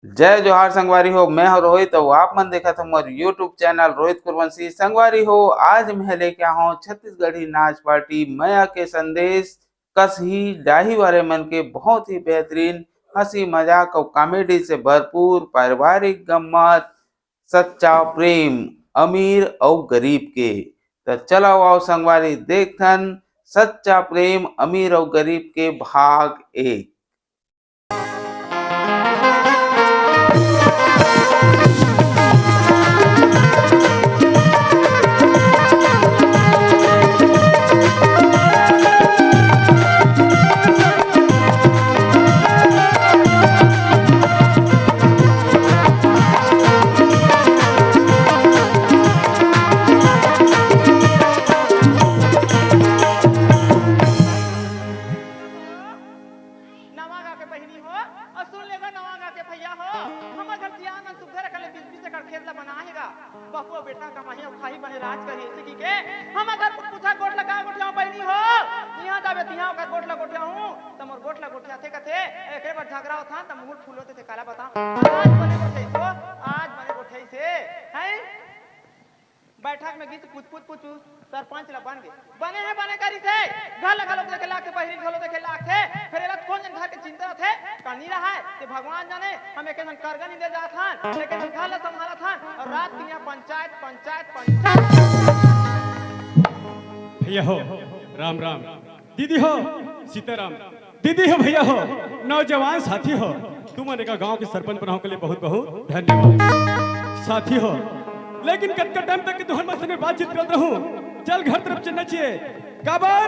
जय जोहार संगवारी हो। मैं हो रोहित और आप मन देखा था मोर यूट्यूब चैनल रोहित कुरवंशी। संगवारी हो, आज मैं लेके आया छत्तीसगढ़ी नाच पार्टी मया के संदेश कस ही डाही वाले मन के बहुत ही बेहतरीन हंसी मजाक और कॉमेडी से भरपूर पारिवारिक गम्मत, सच्चा प्रेम अमीर और गरीब के। तो चलो आओ संगवारी देखथन सच्चा प्रेम अमीर और गरीब के भाग 1। बपुआ बेटा कमाही और खाही बने राज करी ऐसे की के हम अगर पूछा गोट लगा गोटिया बहनी हो यहां जावे तिहां का गोट लगा गोटिया हूं त मोर गोट लगा गोटिया थे कथे एके बार झगड़ा होता त मुंह फूलोते थे काला बता आज बने गोठे तो आज बने गोठे से हैं बैठक में गीत पूछ पूछ पूछ सरपंच ला बने हैं बने करी थे घर लगा लोग देखे लाख पहली घलो देखे लाख थे फिर एला कौन जन घर के चिंता थे कनी रहा है ते भगवान जाने हम एक जन करगा नहीं दे जा था लेकिन घर ला संभाला था और रात की पंचायत पंचायत पंचायत भैया हो राम राम, दीदी हो सीताराम, दीदी हो भैया हो नौजवान साथी हो, तुम्हारे का गांव के सरपंच बनाने के लिए बहुत बहुत धन्यवाद साथी हो। लेकिन कत्का टाइम तक के तुहर मत में बातचीत करत रहूं, चल घर तरफ चलना चाहिए। काबर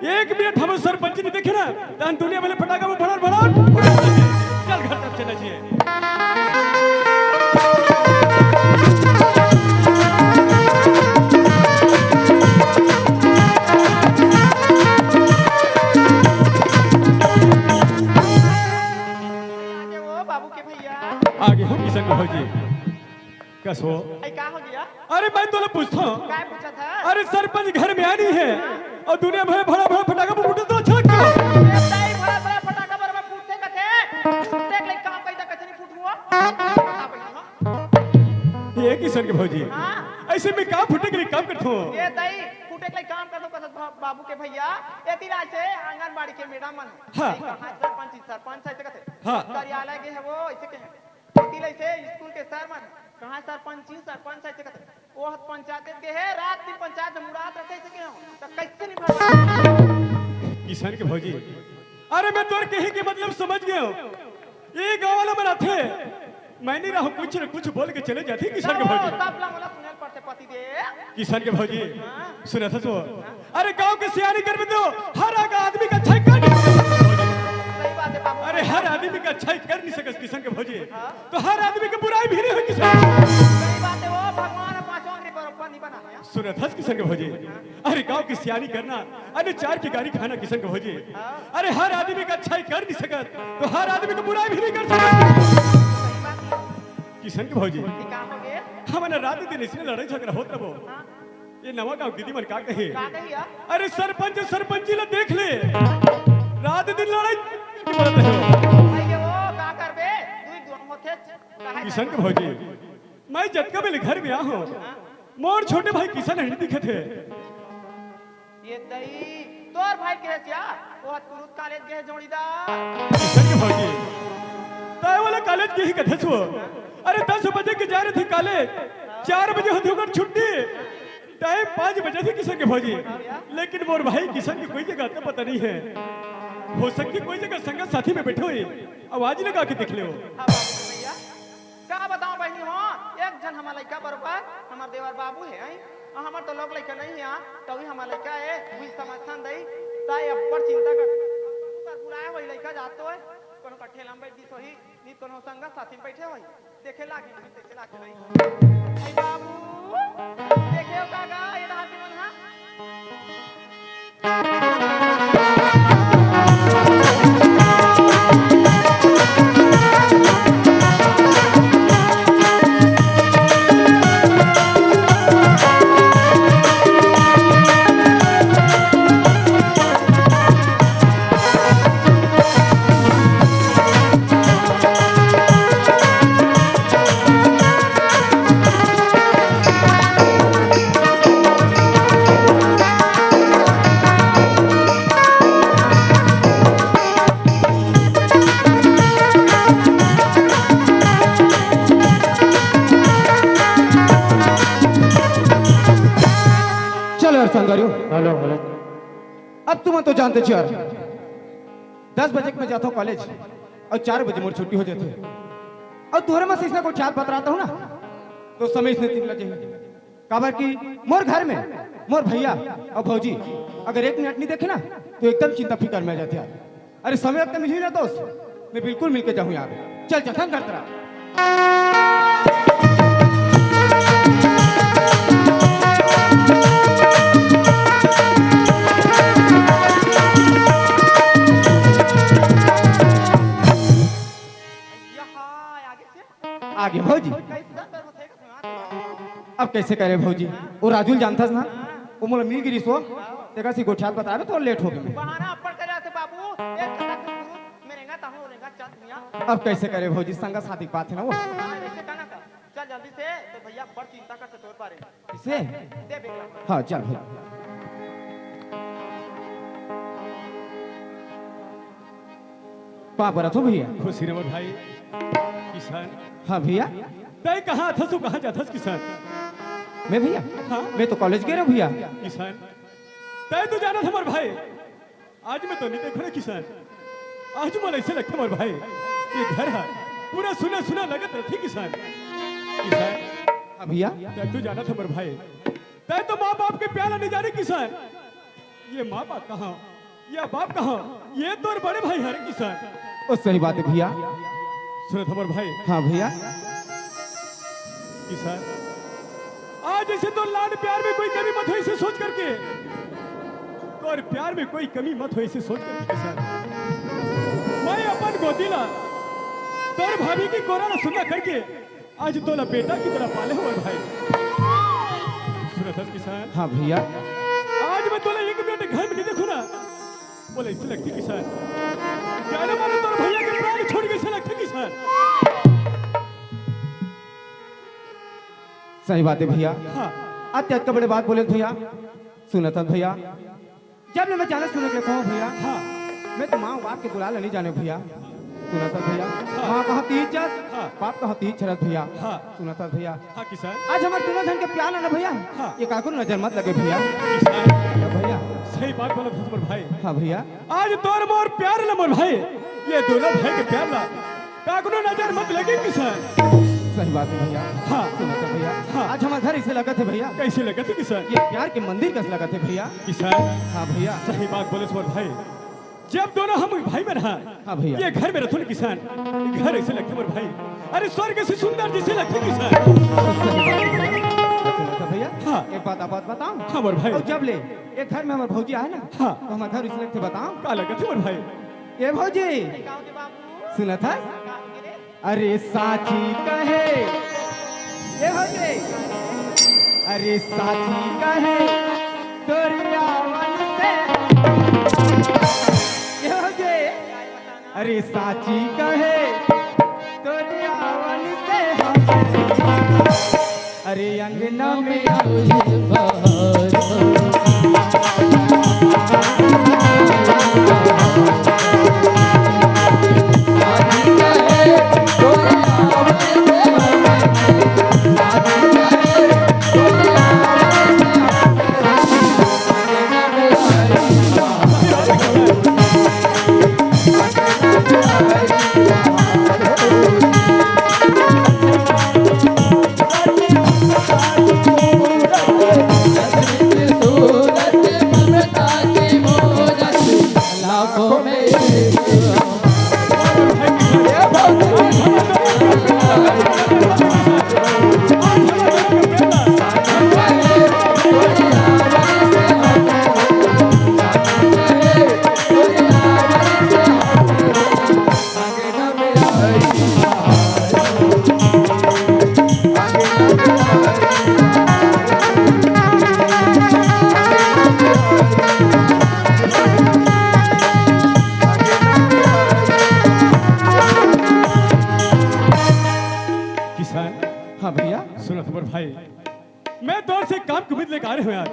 एक मिनट हम सरपंच नहीं देखे ना तहन दुनिया वाले फटाका में भड़ाड़ भड़ाड़ चल घर तरफ चलना चाहिए। आगे हो किशन को जी कस हो क्या हो गया? अरे मैं तो पूछता हूँ क्या पूछा था? अरे सरपंच घर में आनी है और दुनिया भर भड़ा भड़ा फटाका फूटे तो अच्छा लगता है। सही भड़ा भड़ा फटाका भर में फूटते कथे देख ले काम कइदा कथनी फूट हुआ ये किशन के भौजी ऐसे में काम फूटे के लिए काम करते हो ये दई फूटे के लिए काम कर दो कसत बाबू के भैया एती राज से आंगनबाड़ी के मैडम मन हां सरपंच है कथे हां कार्यालय के है वो ऐसे के है एती से स्कूल के सर मन कहां सरपंच है कथे वो पंचायत के है रात दिन पंचायत में मुराद रखे से के हो तो कैसे नहीं भरवा किसान के भौजी। अरे मैं तोर कहे के मतलब समझ गया हूं, ये गांव वाला बनाते मैं नहीं रहा कुछ न कुछ बोल के चले जाते किसान के भौजी। तब ला मला सुनल पड़ते पति दे किसान के भौजी सुना था तो अरे गांव के सियानी कर दो हर आदमी का अच्छा कर सही बात है बाबू। अरे हर आदमी का अच्छा कर नहीं सकस किसान के भौजी तो हर आदमी के बुराई भी नहीं हो किसान। सही बात है वो भगवान पांचों अंगरी बरोबर नहीं बना है सुना था किसान के भौजी। अरे गांव की सियानी करना अरे चार की गाड़ी खाना किसान के भौजी। अरे हर आदमी का अच्छा कर नहीं सकत तो हर आदमी को बुराई भी नहीं कर सकत किसान के भौजी। हमारे रात दिन इसमें लड़ाई झगड़ा होत रहो ये नवा गांव दीदी मन का कहे अरे सरपंच सरपंची ला देख ले रात दिन लड़ाई किशन के भौजी। मैं जटका में घर में आ हूं मोर छोटे भाई किशन नहीं दिखे थे ये दई तोर भाई के क्या वो तुरुत कॉलेज के जोड़ीदार किशन के भौजी ताय वाला कॉलेज के ही कथे छो। अरे 10 बजे के जा रहे थे कॉलेज 4 बजे होते होकर छुट्टी टाइम 5 बजे थी किशन के भौजी। लेकिन मोर भाई किशन की कोई जगह तो पता नहीं है हो सकती कोई जगह संगत साथी में बैठे हुए आवाज लगा के देख ले हो क्या बताऊं बहनी हो एक जन हमारा लड़का बरोबर हमार देवर बाबू है हमार तो लोग लड़का नहीं है तो ही हमारा लड़का है बुझ समझथन दई ताई अब्बर चिंता कर बुलाए वही लड़का जातो है कोनो कट्ठे लंबे दी सोही नी कोनो संगत साथी में बैठे होई देखे लागी नहीं ए बाबू देखियो काका ये हाथी मन हां हेलो हेलो अब तुम तो जानते छी यार 10 बजे मैं जाता हूँ कॉलेज और 4 बजे मोर छुट्टी हो जाती है और तुम्हारे में से इसने को चार पतराता हूँ ना तो समय इसने 3 बजे काबर की मोर घर में मोर भैया और भौजी अगर 1 मिनट नहीं देखे ना तो एकदम चिंता फिकर में आ जाती यार। अरे समय अब मिल ही ना दोस्त, मैं बिल्कुल मिलके जाऊँ यार। चल चल करता रहा। आगे भौजी अब कैसे करे भौजी, वो राजुल जानता ना वो मोला मिल गिरी सो देखा सी गोठियात बतावे तो लेट हो गए। बहाना अप्पड़ करे आते बाबू एक कथा मेरेगा ताहू रेगा चल दुनिया। अब कैसे करे भौजी, संगा साथी की बात है ना वो। हां ऐसे कहना कर चल जल्दी से तो भैया बड़ चिंता करते तोर बारे इसे दे बेटा। हां चल भाई। पा बरत हो भैया। खुशी रे मोर भाई किसान। हाँ भैया। तय कहाँ था सो कहाँ जाता किसान? मैं भैया हाँ मैं तो कॉलेज गया भैया। किसान तय तो जाना था मोर भाई, आज मैं तो नहीं देखो ना किसान। आज मुझे ऐसे लगता मोर भाई ये घर है पूरा सुना सुना लगत रहती किसान। किसान हाँ भैया तय तो जाना था मोर भाई, तय तो माँ बाप के प्यार नहीं जाने किसान। ये माँ बाप कहाँ या बाप कहाँ, ये तो बड़े भाई है किसान। ओ सही बात है भैया। सुनो था मोर भाई। हाँ भैया। किसान आज ऐसे तो लाड प्यार में कोई कमी मत हो इसे सोच करके, और प्यार में कोई कमी मत हो इसे सोच करके किसान। मैं अपन गोदीला तोर भाभी की कोराना सुनना करके आज तोला बेटा की तरह पाले हुए भाई। सुनो किसान। हाँ भैया। आज मैं तोला 1 मिनट घर में नहीं देखू ना बोले इससे लगती किसान, जाने मानो तोर भैया के प्राण छोड़ के इसे लगती किसान। सही बात है भैया। हाँ अत्यात का बड़े बात बोले भैया। सुना था भैया जब मैं जाने सुने के कहूँ भैया। हाँ मैं तो माँ बाप के बुला नहीं जाने भैया। सुना था भैया। माँ कहा ती इज्जत, हाँ। बाप कहा ती शरत भैया। हाँ। सुना था भैया। हाँ किसान। आज हमारे दोनों जन के प्यार है ना भैया। हाँ। ये काकुर नजर मत लगे भैया। किसान भैया सही बात बोला था मोर भाई। हाँ भैया। आज तोर मोर प्यार ला मोर भाई, ये दोनों भाई के प्यार ला काकुनो नजर मत लगे किसान। सही बात है भैया। हाँ। सुना था भैया। हाँ। आज हमारे घर इसे लगा थे भैया। कैसे लगा थे किसान? ये प्यार के मंदिर कस लगा थे भैया। किसान हाँ भैया। सही बात बोले मोर भाई, जब दोनों हम भाई में रहा हाँ भैया। ये घर में रथो न किसान, ये घर ऐसे लगते मोर भाई, अरे स्वर्ग से सुंदर जैसे लगते किसान। सुना था भैया। हाँ। एक बात बताऊं। हाँ मोर भाई। और जब ले एक घर में हमारे भौजी आए ना। हाँ। तो हमारे घर इसलिए थे बताऊं। का लगा थे मोर भाई? ये भौजी गांव के बाबू सुना था। गांव के रे अरे साची कहे ये भौजी, अरे साची कहे तोरियावन से ये भौजी, अरे साची कहे तोरियावन से अरे अंगना में हाँ भैया। सुनो तो मोर भाई, मैं दौर से काम कुमित लेकर आ रहे हो यार।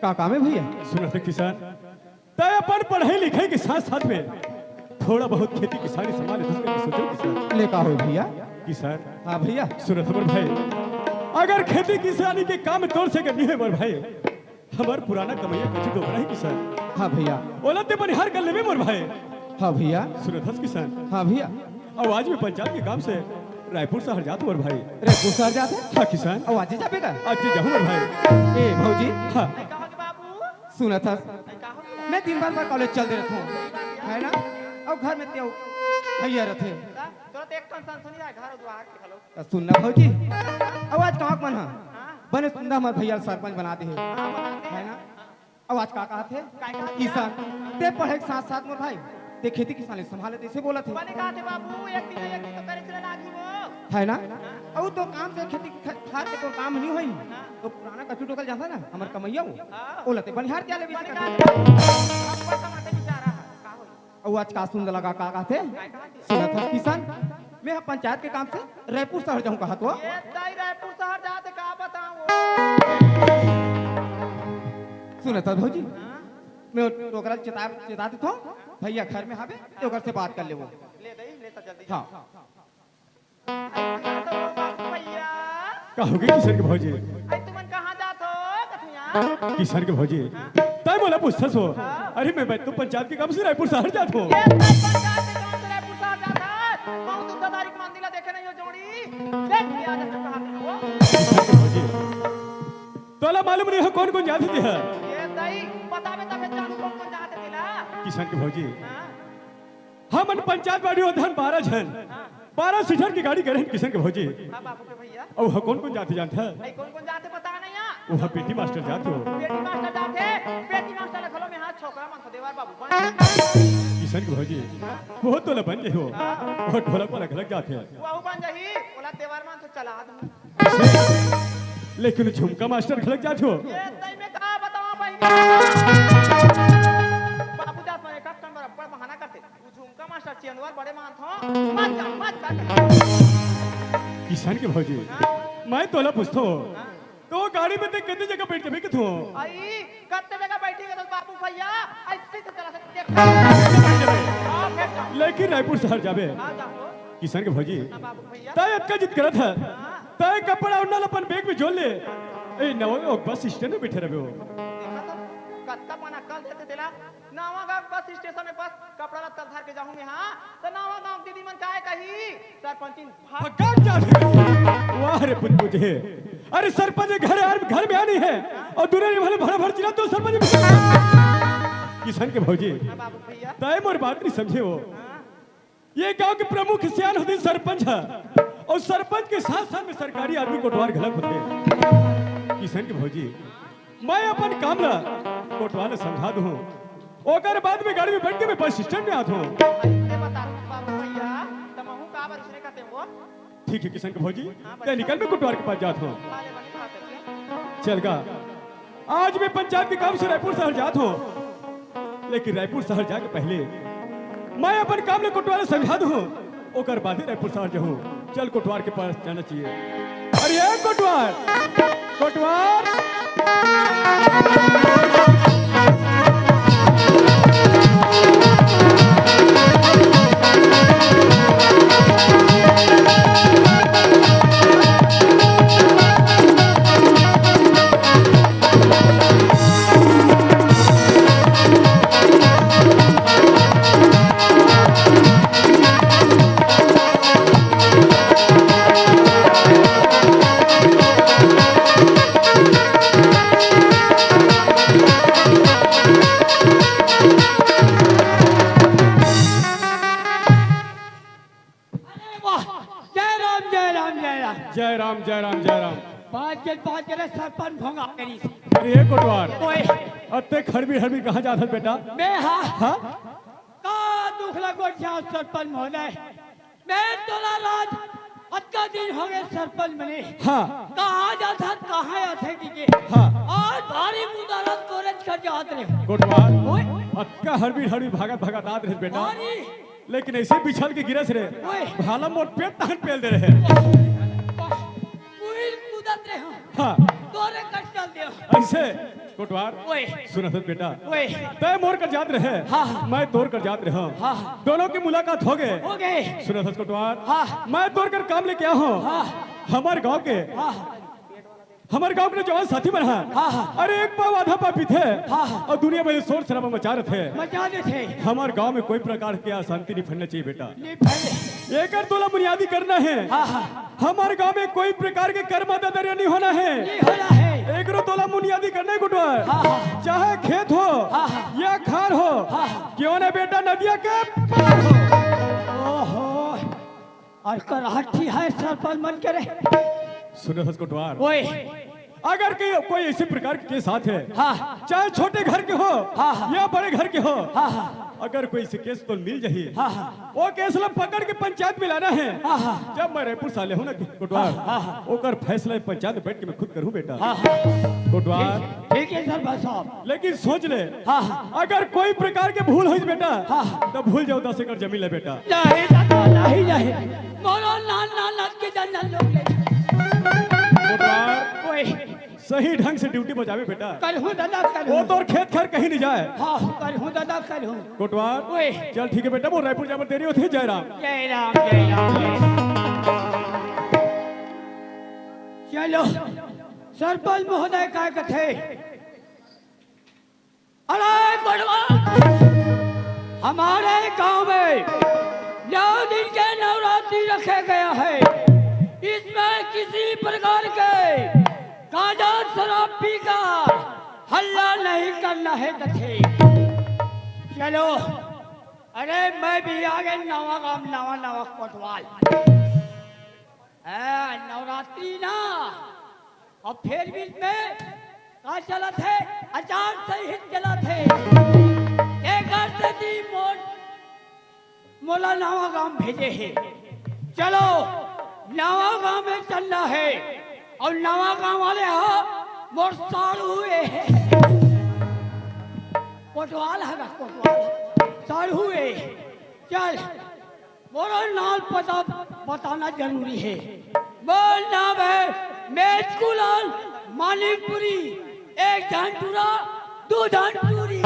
का काम है भैया? सुनो तो किसान, तय अपन पढ़ाई लिखाई के साथ साथ में थोड़ा बहुत खेती किसानी संभाले सोचो किसान। ले का हो भैया? किसान हाँ भैया। सुनो तो मोर भाई, अगर खेती किसानी के काम तौर से करनी है मोर भाई, हमार पुराना कमैया कुछ डोबरा है किसान। हाँ भैया। ओला ते बनिहार कर लेवे मोर भाई। हाँ भैया। सुनत हस किसान। हाँ भैया। अब आज में पंचायत के काम से रायपुर शहर जात मोर भाई। रायपुर शहर जाते? हाँ किसान। अब आज ही जाएगा? आज से जाऊँ मोर भाई। ए भौजी। हाँ। नहीं कहो कि बाबू सुना था नहीं कहो मैं दिन भर कॉलेज चल दे रहता हूँ, है ना? अब घर में त्यो भैया रहते। तुरंत एक टन सुनी है घर द्वार के खलो सुनना भौजी। अब आज कहाँ मन है? हां बने सुंदर हमारे भैया सरपंच बना दे है ना? अब आज का थे किसान ते पढ़े के साथ साथ मोर भाई ते खेती किसानी संभाले ऐसे बोला थे। बने कहा थे बाबू एक दिन तो करे चले लागी वो है ना? अब तो काम से खेती खार के तो काम नहीं होई तो पुराना कचू टोकल जाता ना हमार कमैया वो ओलते बनिहार क्या ले बने बीच कहा कर। अब पर समाते बेचारा का होई अब आज का सुंदर लगा का थे सुना था किसान मैं पंचायत के काम से रायपुर शहर जाऊँ कहा तो ये दाई रायपुर शहर जाते का बताऊं सुना था भौजी मैं टोकरा चिताते था भैया घर में हावे तो घर से बात कर ले वो ले दई ले तो जल्दी हाँ भैया कहोगे किसान के भौजी। आई तुमन कहां जात हो कठिया किसान के भौजी तय बोला पूछता सो। अरे मैं तो पंचायत के काम से रायपुर शहर जात हूँ। ये पंचायत के काम से रायपुर शहर जाता है बहुत उद्धा तारीख मंदिला देखे नहीं हो जोड़ी देख लिया आज तक कहां पे हो तोला मालूम नहीं है कौन कौन जाती थी है? ये दाई बतावे तबे जानू कौन कौन जाते दिला किसान के भौजी हां हम मन पंचायत बाड़ी उधन 12 जन 12 सीटर की गाड़ी करें किसान के भौजी। हां बाबू के भैया और वह कौन कौन जाते जानता है? आई कौन कौन जाते पता नहीं या वह पीटी मास्टर जाते हो। बेटी मास्टर जाते बेटी मास्टर ले खलो में हाथ छोकरा मन तो देवार बाबू बन किसान के भौजी वो तो बन गए हो और ढोलक वाला अलग जाते हैं वाहू बन जही बोला देवार मन तो चला दूं लेकिन झुमका मास्टर खलक जाते हो। ये तई में का बतावा बहिनी बाबू दास में एक टन बराबर बहाना करते झुमका मास्टर चेंदवार बड़े मान थो मत कर किसान के भौजी मैं तोला पूछतो तो गाड़ी में ते कितनी जगह बैठ के किथो आई कत्ते जगह बैठी तो बाबू भैया ऐसे से चला सकते देख हां फिर जा लेकिन रायपुर शहर जाबे आ जाओ किसान के भौजी हां बाबू भैया तय अटका जित करत है तय कपड़ा उन्नल अपन बैग में जोड़ ले ए नवा बस स्टैंड में बैठे रहे हो। देखा तो कत्ता पना कल देते दिला नावा गांव बस स्टेशन में बस कपड़ा ला तल धार के जाऊं मैं हां तो नावा गांव दीदी मन काहे कही सरपंचिन भाग भगाट जाते वाह रे पुत मुझे अरे सरपंच घर में आनी है और दूर वाले भरा भर चिल्ला तो सरपंच किसान के भौजी हां बाबू भैया तय मोर बात नहीं समझे हो। हां ये गांव के प्रमुख सियान होते सरपंच है और सरपंच के साथ साथ में सरकारी आदमी कोटवार गलत होते हैं। किसान के भौजी मैं अपन काम ला कोटवार समझा दूं ओकर बाद में गाड़ी में बैठ के मैं बस स्टैंड में आता हूं। ऐसे बता बाबू भैया तमहू का बार सुने कहते वो ठीक है किसान के भौजी ते निकल मैं कोटवार के पास जाता हूं। वाले बनी बात है चल गा आज मैं पंचायत के काम से रायपुर शहर जाता हूं लेकिन रायपुर शहर जाके पहले मैं अपन काम ले कोटवार समझा दूं ओकर बाद ही रायपुर शहर जाऊं। चल कोटवार के पास जाना चाहिए। अरे ये कोटवार जय राम जय राम जय राम। पाँच के सरपंच भोंगा करी अरे ये कोटवार ओए अत्ते खड़बी कहाँ जात है बेटा? मैं हाँ हाँ का दुख लगो जाओ सरपंच महोदय मैं तोला राज अत्का दिन हो गए सरपंच बने हाँ कहाँ जाता कहाँ आते की हाँ और भारी मुदारत कोरज कर जात रहे कोटवार ओए अत्का हड़बी भागत आत रहे बेटा भारी लेकिन ऐसे बिछल के गिरस रे ओए भाला मोट पेट तहन पेल दे रहे। पूरी कुदत रहे हो हाँ तोरे कट चल दियो ऐसे कोटवार ओए सुनत बेटा ओए तय मोर कर जात रहे हाँ। मैं तोड़ कर जात रहा हाँ। दोनों की मुलाकात हो गए। हो गए सुनत कोटवार हाँ। मैं तोड़ कर काम लेके आया हूँ हाँ। हमारे गांव के हाँ हमारे गांव के जवान साथी बना। हाँ, हाँ। अरे एक पाव आधा पाव पीते हाँ, हाँ। और दुनिया में शोर शराबा मचा रहे थे। मजा दे थे हमारे गांव में कोई प्रकार की अशांति नहीं फैलना चाहिए बेटा। नहीं पहले एक तोला बुनियादी करना है। हाँ, हाँ। हमारे गांव में कोई प्रकार के कर्म दरिया नहीं होना है। नहीं होना है। एक तोला बुनियादी करना है गुटवा। हाँ, हाँ। चाहे खेत हो हाँ, हाँ। या खार हो, हाँ, हाँ। क्यों ना बेटा नदिया के पार हो। ओहो और कराठी है सरपंच मन करे। सुनो हसकोटवार, ओए अगर कोई ऐसे प्रकार के साथ है, हाँ, चाहे छोटे घर के हो हाँ, हाँ। या बड़े घर के हो, हाँ, हाँ। अगर कोई से केस तो मिल जाही, हाँ, हाँ। वो केस ला पकड़ के पंचायत में लाना है। हाँ, हाँ। जब मैं रायपुर साले हूँ ना कोटवार, हाँ, हाँ। ओकर फैसला पंचायत में बैठ के मैं खुद करूँ बेटा। हाँ, हाँ। कोटवार ठीक है सरपंच साहब। लेकिन सोच ले, हाँ, हाँ। अगर कोई प्रकार के भूल हुई बेटा, हाँ, हाँ। तो भूल जाओ 10 एकड़ जमीन ले बेटा। नहीं दादा नहीं मोरो नान नान के जन्नत लोग ले कोटवार ओए सही ढंग से ड्यूटी बजावे बेटा। करहूं दादा वो करहूं तो और खेत खर कहीं नहीं जाए। हाँ करहूं दादा करहूं। कोटवार ओए चल ठीक है बेटा, वो रायपुर जाकर देरी होती है। जय राम। जय राम जय राम जय राम। चलो सरपंच महोदय काय कथे। अरे बड़वा हमारे गांव में 9 दिन के नवरात्रि रखे गया है। इसमें किसी प्रकार के गांजा शराब पीकर हल्ला नहीं करना है कथे। चलो अरे मैं भी आ गए नवा गांव नवा कोटवाल। नवरात्रि ना और फिर भी में का चला थे आचार संहित चला थे। एक से दी मोला नवा गांव भेजे है। चलो नवा गांव में चलना है और नवा गांव वाले हो मोर साड़ हुए हैं। कोटवाल है कोटवाल साड़ हुए। चल मोरा नाम पता बताना जरूरी है। मोर नाम है मेचकुलाल मानिकपुरी। 1 झंटूरा 2 झंटूरी।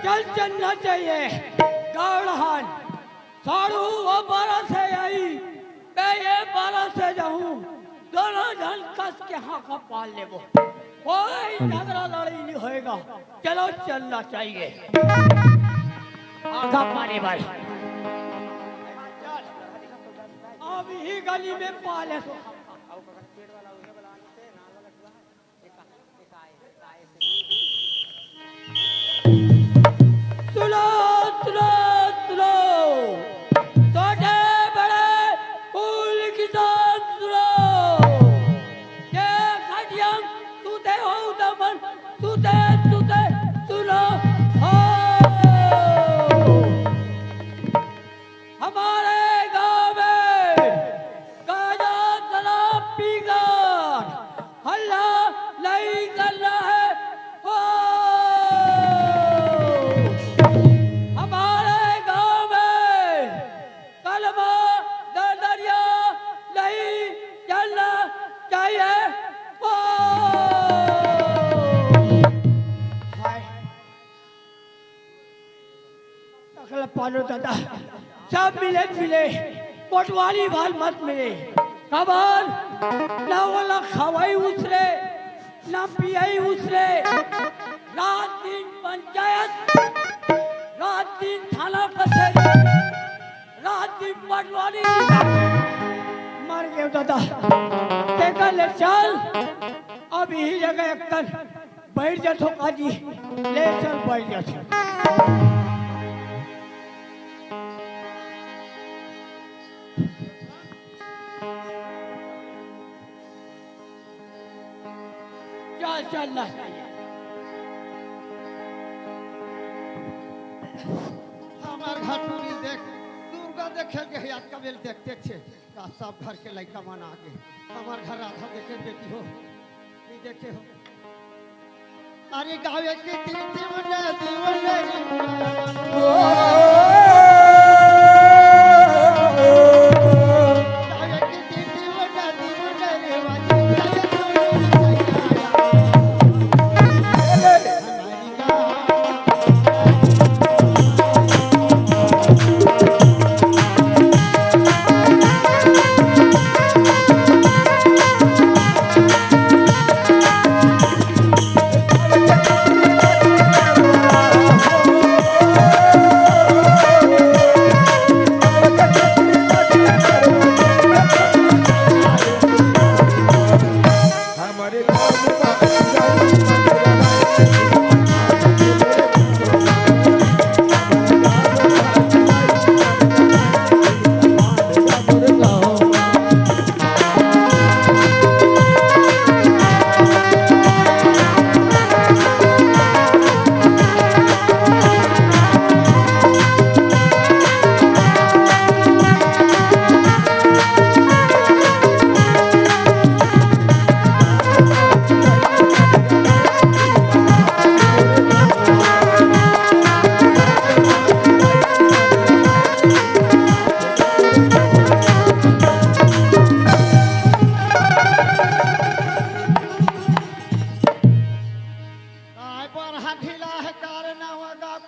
चल चलना चाहिए। गौड़हान साड़ू वो 12 से आई, मैं ये 12 से जाऊं। दोनों जन कस के हाँ का पाल ले वो कोई झगड़ा लड़ाई नहीं होएगा। चलो चलना चाहिए। आगा पाने वाले अब ही गली में पाले तो सुनो सुनो सुनो छोटे बड़े फूल किसान सुनो। ये खटियां सुते हो दमन सुते सुते सुनो। हमारे गांव में गांजा शराब पीकर हल्ला नहीं करना है। हमारे गांव में कलमा दरिया नहीं चलना चाहिए। पालो दादा सब मिले कोटवाली भाल मत मिले। खबर ना वाला खवाई उसरे ना पियाई उसरे। रात दिन पंचायत रात दिन थाना कचहरी रात दिन पटवारी मर गए दादा। देखा ले चल अब यही जगह अक्कल बैठ जातो काजी ले चल बैठ जातो। चल चल हमार घर पूरी देख दुर्गा देखे के याद कबेल देखते छे का सब घर के लड़का मन आगे हमार घर आधा देखे बेटी हो नहीं देखे हो। अरे गावे के दीवाना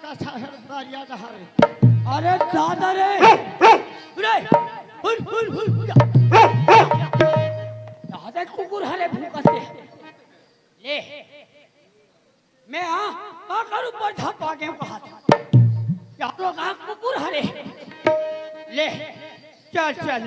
कथा है दारिया डहारे अरे दादा रे रे हुल हुल हुल दादा कुकुर हरे भूकते ले मैं का करूं पर धपा के कहा क्या लोग कुकुर हरे ले चल चल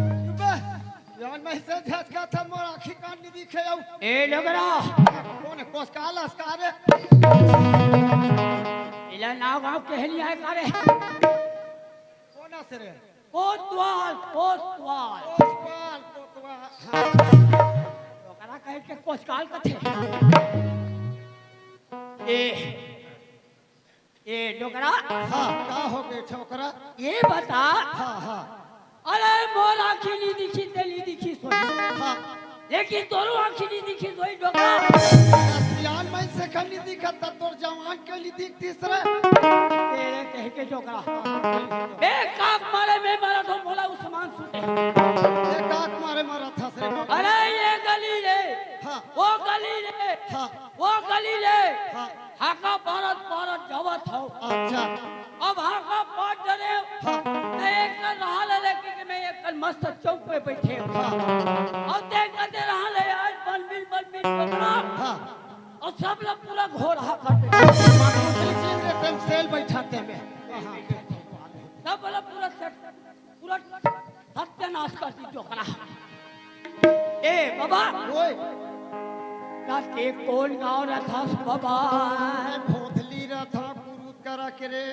यार मैं से झटका था मोर आंखी कान नहीं दिखे आऊ ए लगरा कौन कोस काला स्कारे इला नाव गांव कहनी है करे कौन से रे कोतवाल कोतवाल कोसपाल कोतवा लोकरा कह के कोसकाल कथे ए डोकरा हां का हो गए छोकरा ये बता हां हां अरे मोर आँखी नहीं दिखी तेली दिखी सोई हां लेकिन तोरो आँखी नहीं दिखी सोई डोकरा यार मैं से कनी दिखत त तोर जवान के लिए दिखती रे तेरे कह के डोकरा बे काक मारे में मारा तो बोला उस्मान सुटे ये काक मारे मारा था रे अरे ये गली रे हाँ। वो गली रे हाँ। वो गली रे हाँ। हाका भारत भारत जवत हो अच्छा अब हाका पाट डरे एक कर रहा ले लेके कि मैं एक कल मस्त चौक पे बैठे हूँ अब देख करते रहा ले आज बन बिल डोकरा हां और सब लोग पूरा घोर हा करते तुम सेल बैठाते में सब लोग पूरा सत्यानाश करती डोकरा ए बाबा ओए काटे कौन गाँव रहा बाबा भोथली रथा कुरुत करा के रे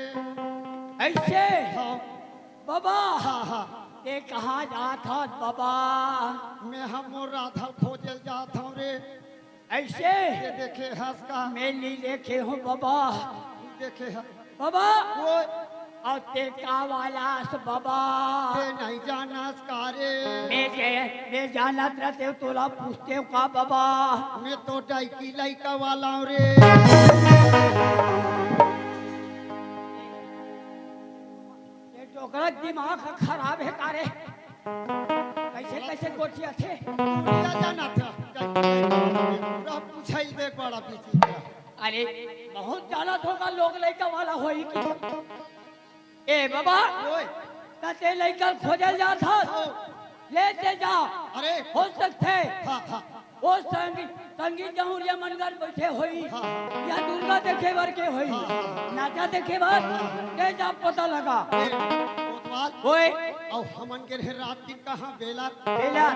ऐसे हां बाबा हां हां ते कहाँ जाता बाबा मैं हम राधा खोजल जात हूं रे ऐसे ये देखे हंस का मैं नहीं देखे हूँ बाबा देखे हंस बाबा ओए और ते का वाला बाबा ते नहीं जाना कारे मैं जानत रहते तोला पूछते का बाबा मैं तो डाइकी लइका वाला हूं रे ये डोकरा दिमाग खराब है कारे कैसे कैसे गोटिया थे पूरा जाना था पूरा पूछाई दे बड़ा पीछे अरे बहुत जानत होगा लोग लड़का वाला होई की ए बाबा ओए कते लड़का खोजल जात हो लेते जाओ अरे हो सकते हां हां वो संगीत जमुरिया मनगर बैठे होई हाँ। या दुर्गा देखे बर के होई नाचा देखे बर के जा पता लगा कोतवाल ओए और हमन के रहे रात दिन कहां बेला बेला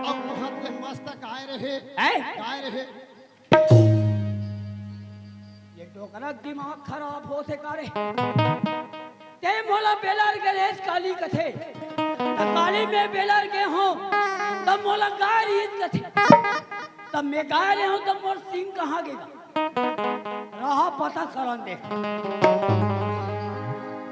और वहां पे मस्त गाय रहे हैं गाय रहे ये डोकरा दिमाग खराब हो से करे ते मोला बेलार के रेस काली कथे त काली में बेलार के हो तब मोला गाय रीत कथे तब मैं गाय रहे हूं तब मोर सिंह कहां गेगा रहा पता करन दे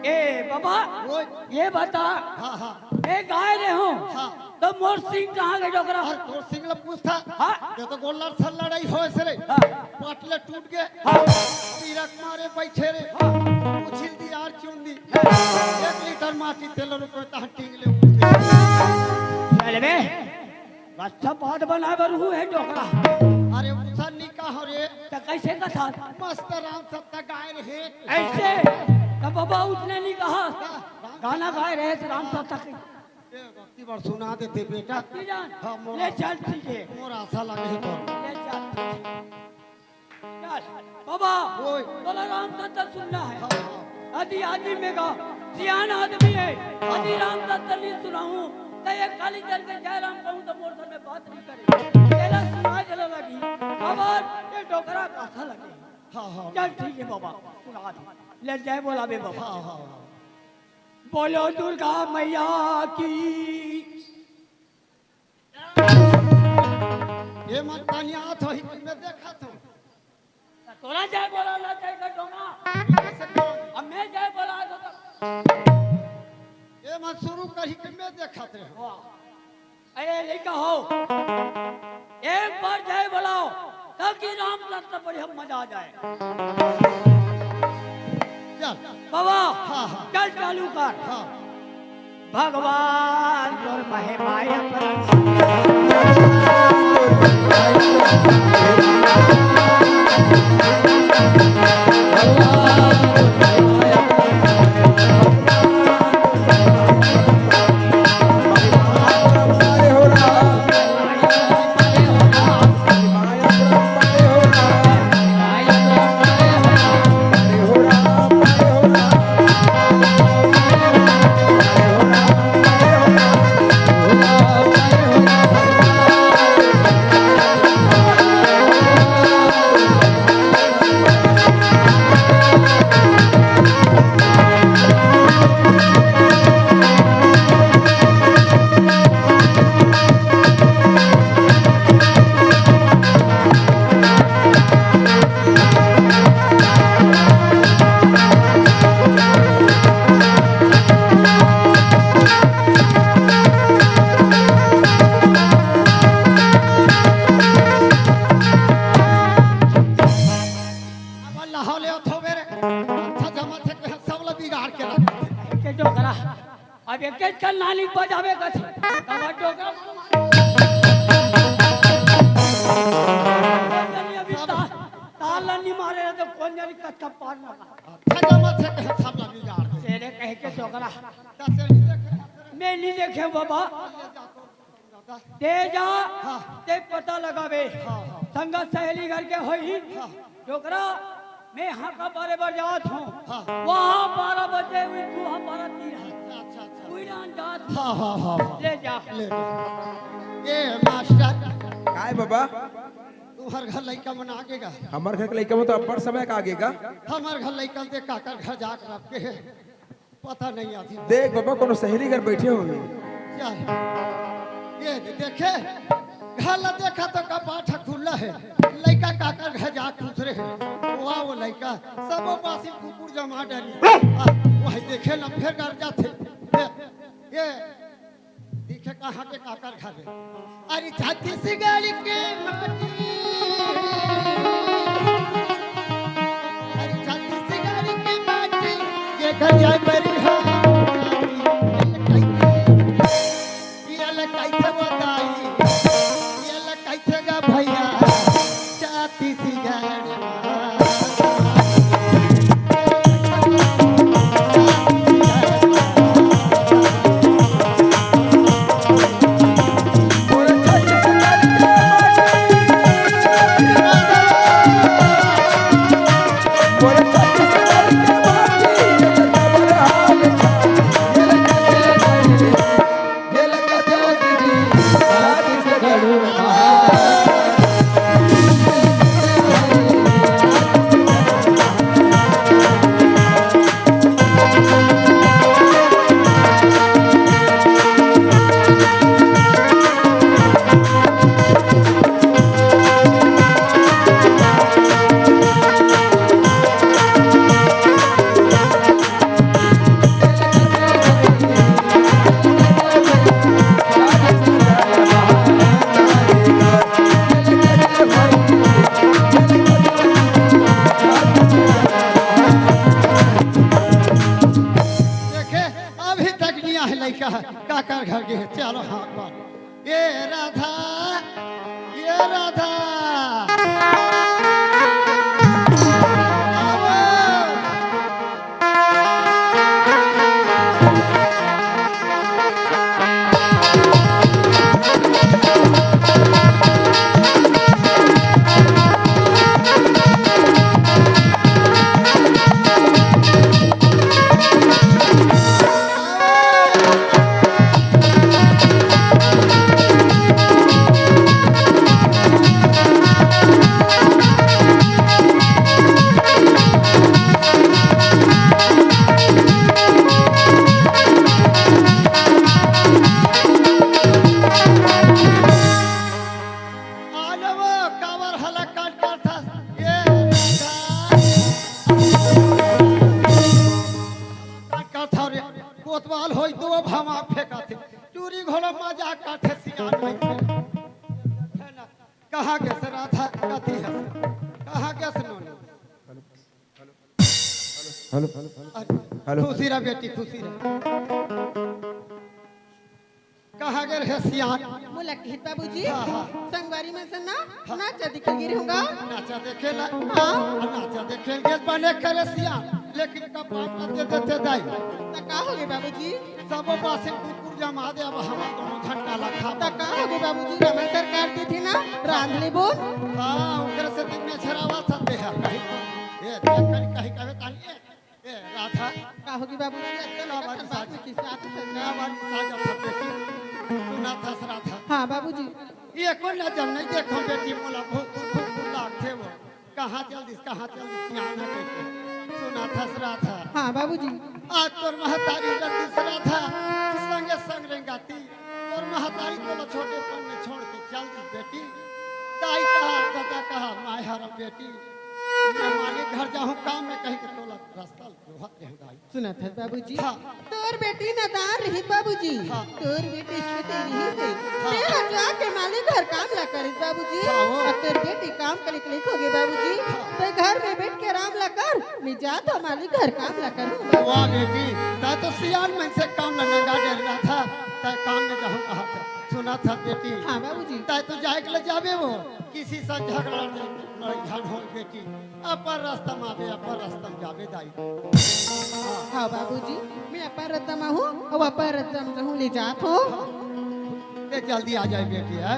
ए बाबा ओए ये बता हां हां ए गाय रहे हो हाँ। तब मोर सिंह कहां गे डोकरा और तोर सिंगला पूछता हाँ। ये तो गोल्लर से लड़ाई होए से रे हाँ। पाटले टूट गए हाँ। तीरक मारे बैठे रे उछिल दी यार चुंदी 1 लीटर माटी तेल रुपए ता टिंगले चल बे अच्छा बात बना बर हूं है डोकरा अरे उसा निकाह हो रे त कैसे कथा मस्त राम सत्ता गाय रहे ऐसे तब बाबा उसने नहीं कहा गाना गाए रहे थे राम साता के ए भक्ति बार सुना देते बेटा जान हाँ, मोरा। ले चल ठीक है मोर आशा लगे है तो ले चल चल बाबा ओए। बोला राम साता सुनना है हाँ, हाँ। आदि आदमी में का सियान आदमी है आदि राम साता नहीं सुनाऊं तो ये काली चल के जय राम कहूं तो मोर में बात नहीं करे तेरा सुना चला लगी खबर ये डोकरा कथा लगे हाँ हाँ चल ठीक है बाबा सुना दे ले जय बोला बे बाबा हाँ हाँ बोलो दुर्गा मैया की ये मत तनिया तो ही मैं देखा था तोरा जय बोला ला जय का डोंगा अब मैं जय बोला तो ये मत शुरू करी कि मैं देखा थे अरे लेका हो एक बार जय बोलाओ ताकि राम सत्ता पर हम मजा आ जाए चल बाबा हाँ, हाँ। चल चालू कर हाँ भगवान तोर महिमाय अपरम अब लाहौले थोबेरे अच्छा जमा थे के सब ला बिगाड़ के रख के डोकरा अब एक एक कल नाली बजावे का थे तब डोकरा अभी ताल नहीं मारे तो कौन जानी कच्चा पार ना अच्छा जमा थे के सब ला बिगाड़ दे तेरे कह के डोकरा कैसे नहीं देखे मैं नहीं देखे बाबा दे जा ते पता लगावे संगत सहेली घर के होई डोकरा मैं यहाँ का बारे बार जात हूँ वहाँ 12 बजे हुई तू हमारा तीर है अच्छा अच्छा कोई ना जात हाँ हाँ हाँ ले जा ले ये मास्टर काय बाबा तुम्हार घर लड़का मन आगेगा हमार घर के लइका में तो अब्बड़ समय का आगेगा हमार घर लड़का दे काकर घर जाकर आपके पता नहीं आती देख बाबा कोनो सहेली घर बैठे होंगे क्या है? ये देखे घर ला देखा तो कपाट खुला है लड़का काकर घर जा खुसरे है वाह वो लड़का सब बासी कुकुर जमा डाली वही देखे ना फिर घर जाते ये देखे कहाँ के काकर घर है अरे छाती सी गाड़ी के माटी अरे छाती सी गाड़ी के माटी ये घर जाए बरी भैया चाती सी गाड़ी काकर घर के चलो हाँ बात ये राधा ये राधा कोतवाल होई तो भामा फेंका थे चूरी घोड़ा मजा काटे सियान में है ना कहां के से राधा कथी है कहां के से नोनी हेलो हेलो खुशी रे बेटी खुशी रे कहाँ गए रे सियान? बोला कि बाबूजी हाँ, हाँ। संगवारी में से ना नाचा दिखे गिर होगा नाचा देखे ला हाँ नाचा देखे गए बने करे सियान, लेकिन कपाट पर दे देते दाई तो का हो गए बाबूजी सब बासे कुकुर जमा दे। अब हम दोनों झंडा लखा तो का हो गए बाबूजी रमन सरकार दी थी ना रांधली बोल हाँ उनकर से दिन में छरावा था दे है कहीं ये देख कर कहीं कहे तानी ए राधा का हो गए बाबूजी चलो हमारी बात में किस बात से हमारी साजा था बेटी सुना था राधा हाँ बाबूजी ये कौन ना जब नहीं देखो बेटी बोला भूख लाग थे वो कहाँ चल दिस यहाँ ना बेटी सुना था राधा हाँ बाबूजी आज तोर महतारी लड़की राधा संगे संग रेंगाती और महतारी को छोटेपन में छोड़ के चल दी बेटी। दाई कहा दादा कहा माय हरम बेटी मैं मालिक घर जाऊँ काम में कहीं के तोला रास्ता रोहत रह दाई। सुना था बाबूजी हाँ। तोर बेटी नदान रही बाबूजी हाँ। तोर बेटी छोटी रही थी ते हटवा के मालिक घर काम ला करी बाबूजी हाँ, वो। और तोर बेटी काम करे क्लिक हो गई बाबूजी तो घर में बैठ के आराम ला कर मैं जा तो मालिक घर काम ला करूं वाह बेटी ता तो सियान मन से काम लगा दे रहा था ता काम में जाऊँ कहा था सुना था बेटी हाँ बाबूजी ता तो जाए के ले जावे वो किसी से झगड़ा झड़ हो बेटी अपर रास्ता में आवे अपर रास्ता में जावे दाई। हाँ बाबूजी मैं अपर रत्तम हूँ और अपर रत्तम रहूं ले जात हूँ ते जल्दी आ जाए बेटी है।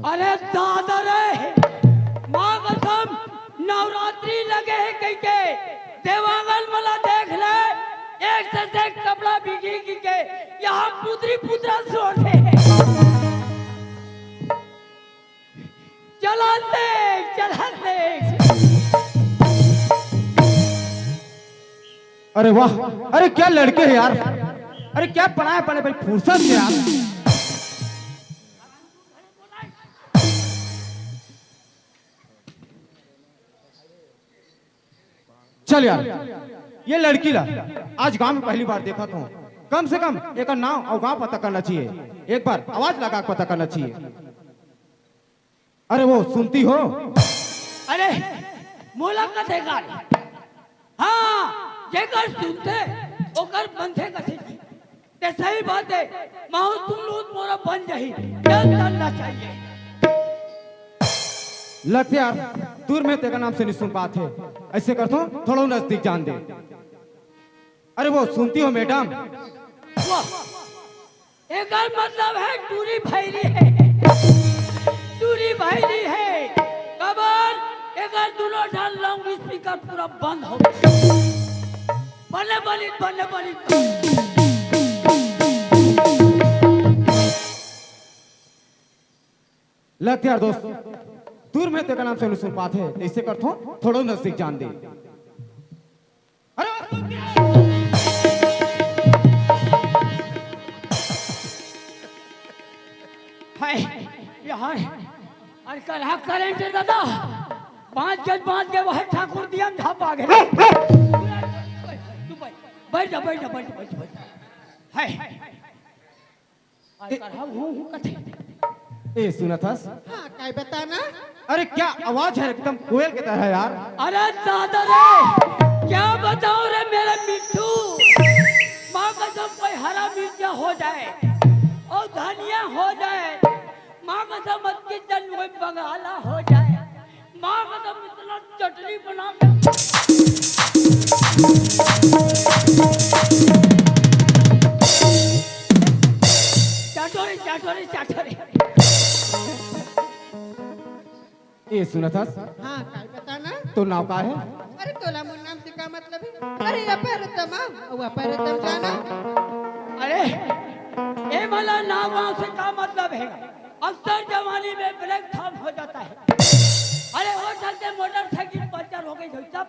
अरे दादा रे माँ कसम नवरात्रि लगे है कहीं के देवांगन मला देख ले एक से एक कपड़ा बिकी की के यहाँ पुत्री पुत्रा सोच है चला देख अरे वाह, अरे क्या लड़के हैं यार, अरे क्या पढ़ाया पढ़े भाई फुर्सत से यार। चल यार, ये लड़की ला आज गांव में पहली बार देखा तो कम से कम एक नाम और गांव पता करना चाहिए, एक बार आवाज लगा के पता करना चाहिए। अरे वो सुनती हो? अरे मुलाकात है गाल हाँ जेकर सुनते ओकर बनथे कथी ते सही बात है माहू तुम लोग मोरा बन जाही जल्द करना चाहिए। लगते यार दूर में तेरा नाम से नहीं सुन पाते, ऐसे करता हूँ थोड़ा नजदीक जान दे। अरे वो सुनती हो मैडम? वाह एकर मतलब है दूरी भैली है, दूरी भैली है कबर एकर दोनों ढाल लाउंड स्पीकर पूरा बंद हो बने बनी लगते यार दोस्त दूर में तेरा नाम से नहीं सुन पाते, ऐसे करता हूँ थोड़ा नजदीक जान दे। अरे हाय यहाँ अरे करा करंट है दादा 5 गज वह ठाकुर दिया झाप आ गए बैठ जा हाय अरे करा हूँ कथे ए सुना था? हाँ काय बताना अरे क्या आवाज है, एकदम कोयल की तरह यार। अरे दादा रे क्या बताओ रे मेरे मिट्टू माँ कसम कोई हरा मिर्चा हो जाए और धनिया हो जाए माँ कसम मत की जन कोई बगाला हो जाए। माँ कसम इतना चटनी बना के चाटोरे चाटोरे चाटोरे। ये सुना था हाँ काय बताना। तो नाव का है? अरे तोला मोर नाम से का मतलब है? अरे अपरतम आओ अपरतम जाना। अरे ये भला नाम वाम से का मतलब है? अक्सर जवानी में ब्रेक थम हो जाता है। अरे हो चलते मोटरसाइकिल पंचर हो गई भाई साहब।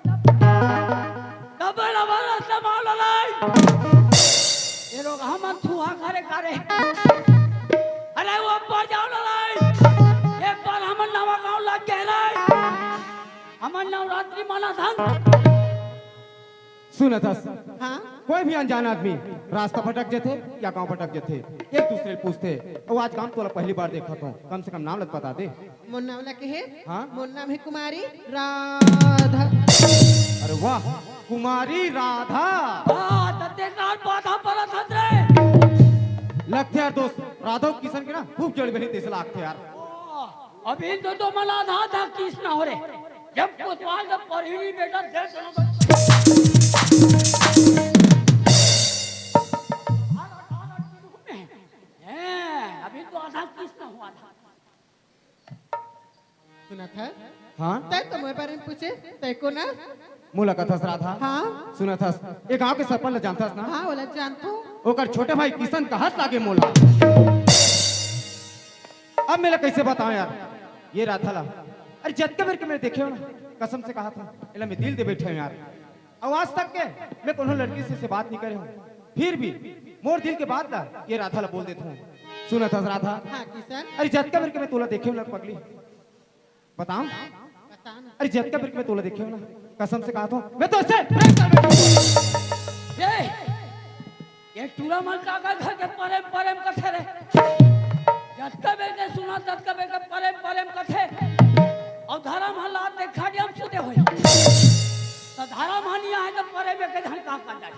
डबल वाला संभाल लाई। ये लोग हम छुआ करे करे। अरे वो पर जाओ लाई। एक बार हम नवा गांव लग गए लाई। हम नवरात्रि माना था। सुना था हाँ कोई भी अनजान आदमी रास्ता भटक जाते या गांव भटक जाते एक दूसरे से पूछते और आज काम तो पहली बार देखा तो कम से कम नाम लग बता दे। मोर नाम ला के है? हाँ? मोर नाम है कुमारी राधा। अरे वाह कुमारी राधा। दत्ते काल बाधा पड़ा था रे। लगते यार दोस्त राधा किशन के ना खूब जड़ बनी तेज लागते यार। अभी तो मला था किस ना हो रे। जब कोतवाल जब परिणी बेटा दे दोनों अभी तो आधा किस ना हुआ था। सुना था? हाँ तय तो मेरे बारे में पूछे तय को ना? मुलाकात था राधा। हाँ सुना था एक गांव के सरपंच ल जानता ना? हाँ बोला जानता हूँ। ओकर छोटे भाई किशन का हाथ लागे मोला। अब मेरा कैसे बताऊं यार ये राधा ला। अरे जत्ते बेर के मैं देखे हो ना कसम से कहा था इला मैं दिल दे बैठे हूं यार। आवाज तक के मैं कोनो लड़की से बात नहीं करे हूं फिर भी मोर दिल के बात ला ये राधा ला बोल देता हूं। सुना था राधा। हाँ किशन अरे जत्ते बेर के मैं तोला देखे हूं ना पगली बताऊं। बताना। अरे जत्ते बेर के मैं तोला देखे हूं ना कसम से कहा था मैं तो ऐसे प्रेम कर बैठा हूं। ये टूरा मन का घर के प्रेम प्रेम कथे रे। जत्का बे के सुना तत्का बे के प्रेम प्रेम कथे। और धर्म हल्ला देखा हम सुते होया। तो धर्म हनिया है तो प्रेम के धन का कर जाए।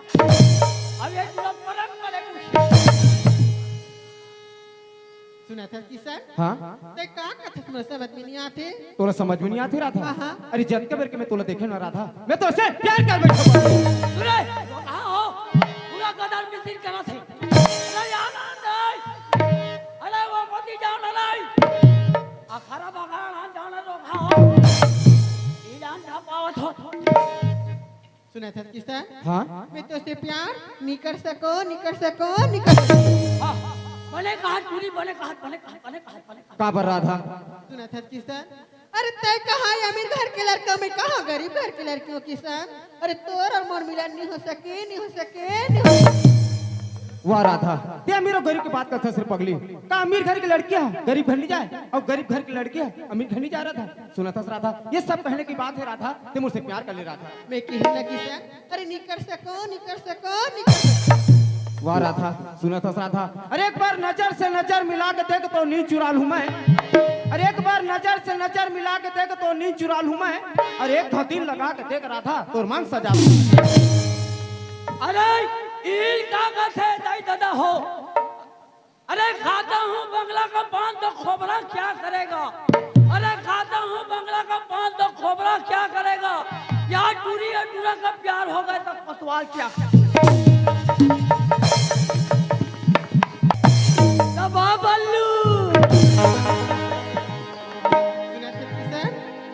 अब ये टूरा प्रेम प्रेम सुना था किशन? हाँ तय का कथा तुम्हें समझ में नहीं आते? तोला समझ में नहीं आती राधा। हाँ। अरे जत्ते बेर के मैं तोला देखे ना राधा मैं तो ऐसे प्यार कर बैठा हूं। सुने कहां हो पूरा गदर मिसिल करा थे। अरे यार नहीं। अरे वो मोती जान नहीं। अखरा बगान जान रोका हो। ई जान था पावत हो। सुना था किशन? हाँ मैं तो से प्यार नहीं कर सको नहीं कर सको नहीं कर सको। बने कहा चूरी बने कहा बने कहा बने कहा बने कहा। का बर राधा। सुना था किशन? अरे तय कहाँ है अमीर घर के लड़का मैं कहाँ गरीब घर की लड़की हूँ किशन। अरे तोर और मोर मिलन नहीं हो सके नहीं हो सके नहीं हो सके। वाह राधा ते अमीर और गरीब की बात करता सिर्फ पगली का अमीर घर की लड़कियां गरीब घर नहीं जाए और गरीब घर की लड़कियां अमीर घर नहीं जा रहा था। सुना था राधा ये सब कहने की बात है राधा ते मुझसे प्यार कर ले रहा था। मैं कही ना किशन। अरे नहीं कर सको नहीं कर सको नहीं कर सको। वाह राधा सुना था राधा। अरे एक बार नजर से नजर मिला के देख तो नींद चुरा लूं मैं। अरे एक बार नजर से नजर मिला के देख तो नींद चुरा लूं मैं। अरे एक दिन लगा के देख राधा तोर मांग सजा दूं। अरे ईल का कथे दाई दादा हो। अरे खाता हूँ बंगला का पान तो खोबरा क्या करेगा। अरे खाता हूँ बंगला का पान तो खोबरा क्या करेगा। यार टूरी और टूरा का प्यार हो गया तो कोतवाल क्या बल्लू। सुना था किशन?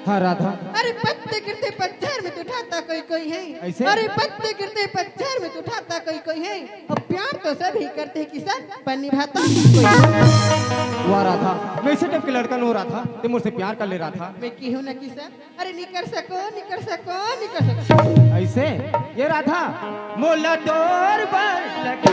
हाँ राधा। अरे पत्ते गिरते पत्थर में तो उठाता कोई कोई है। ऐसे? अरे पत्ते गिरते पत्थर में तो उठाता कोई कोई है। और प्यार तो सभी करते हैं किसान पर निभाता कोई नहीं। वाह राधा मैं इसे टाइप के लड़का नो रहा था ते मुझसे प्यार कर ले रहा था। मैं की हूँ ना किसान। अरे नहीं कर सको नहीं कर सको नहीं कर सको। ऐसे ये राधा मोला तोर पर लगे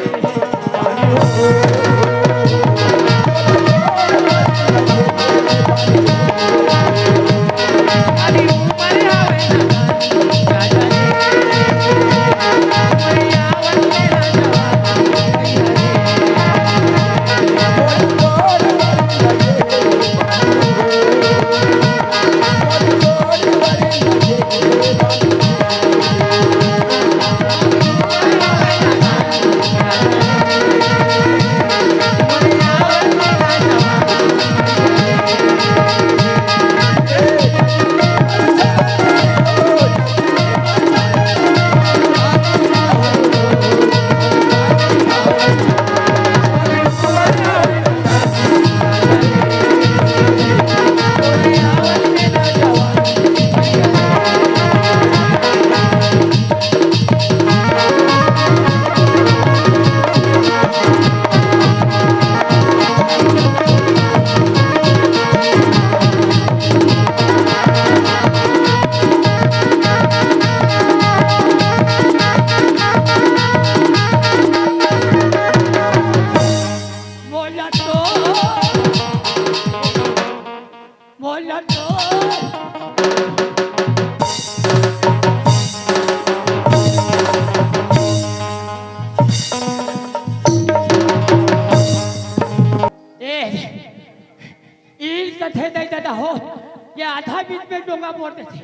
बोल देते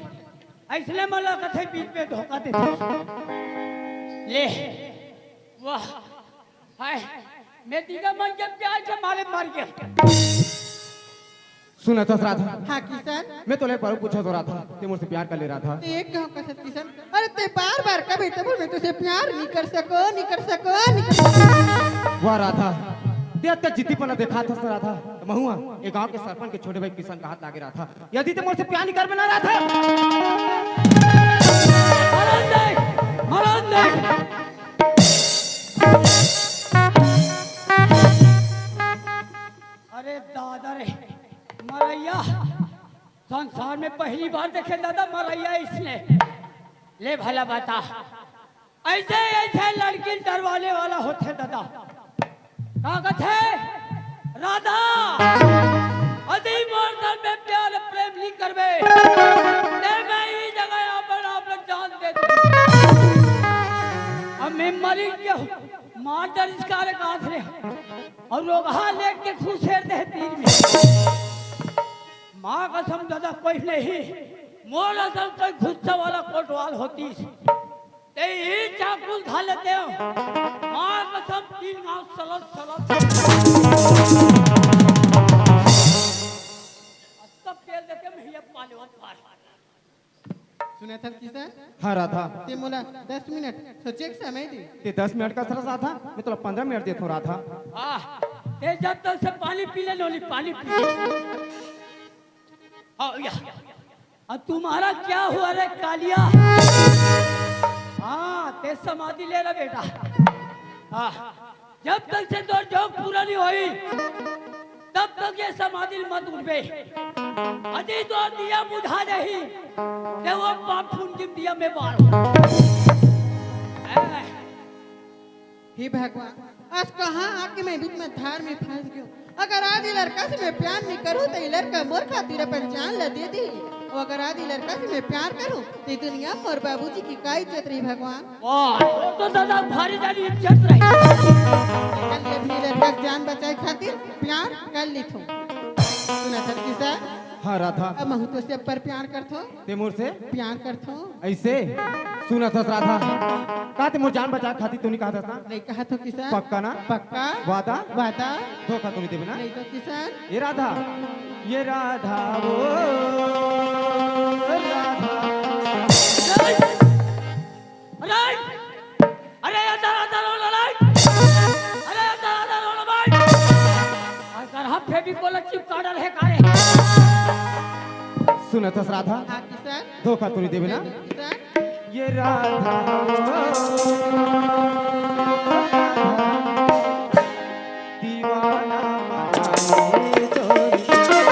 ऐसले मला कथे बीच में धोखा देते ले वाह हाय मैं दिगा मन के प्यार से मारे मार गया सुना था राधा, हाँ किसान मैं तो पर पूछा तो रहा था ते मुझसे प्यार कर ले रहा था। ते एक गाँव का सत किसान, अरे ते बार बार कभी तो बोल मैं तुझसे प्यार नहीं कर सको। वाह राधा, ते अत्या जिद्दीपना देखा था सर राधा। महुआ एक गांव के सरपंच के छोटे भाई किसान का हाथ लागे रहा था। यदि ते मुझसे प्यार नहीं कर बना रहा था। महाराज अरे दादा रे मरैया संसार में पहली बार देखे दादा मरैया इसने ले भला बता ऐसे ऐसे लड़की डरवाने वाला होते दादा कागज है राधा अति मोर्तल में प्यार प्रेम नहीं करवे मैं ही जगह पर आप लोग जान दे अब मैं मरी गया मार डर इसका रे और लोग लेट के खुशेर दे तीर में माँ कसम दादा कोई नहीं मोर असल कोई गुस्सा वाला कोटवाल होती ते ही चाकू खा लेते हो माँ कसम 3 गांव सलत सब तेल देके मैं पाले पार सुना था किसान हाँ राधा, ते मोला 10 मिनट सोचे के समय दी ते 10 मिनट का सरस रहा था, मैं तो 15 मिनट देता हूँ रहा था। ते जब तक से पानी पी ले लोली पानी पी अब तुम्हारा क्या हुआ रे कालिया हाँ ते समाधि ले रहा बेटा हाँ जब तक से तो जोग पूरा नहीं हुई तब तक ये समाधि मत उठे अभी तो दिया बुझा नहीं ते वो पाप फून की दिया में बाल हे भगवान आज कहाँ आके मैं बीच में धार में फंस गया अगर आज ये लड़का से मैं प्यार नहीं करूँ तो ये लड़का मोर खातिर अपन जान ला दे दी और अगर आज ये लड़का से मैं प्यार करूँ तो ये दुनिया में और बाबूजी की का इज्जत रही भगवान तो दादा भारी जानी इज्जत रही कल ये भी लड़का की जान बचाए खातिर प्यार कर ली थो सुना था किसान हाँ राधा, अब महू तो से पर प्यार करथो ते मुझसे प्यार करथो ऐसे सुना था राधा, कहा ते मुझे जान बचा खाती तूने कहा था ना? नहीं कहा तो किसान पक्का ना? पक्का वादा वादा धोखा तूने दे ना? नहीं तो किसान ये राधा वो राधा अरे अगर हम फेविकोल चिपका रहे कारे सुना था राधा, हाँ किसान धोखा तूने दे ना? किसान ये राधा दीवाना बनाए चोरी किसान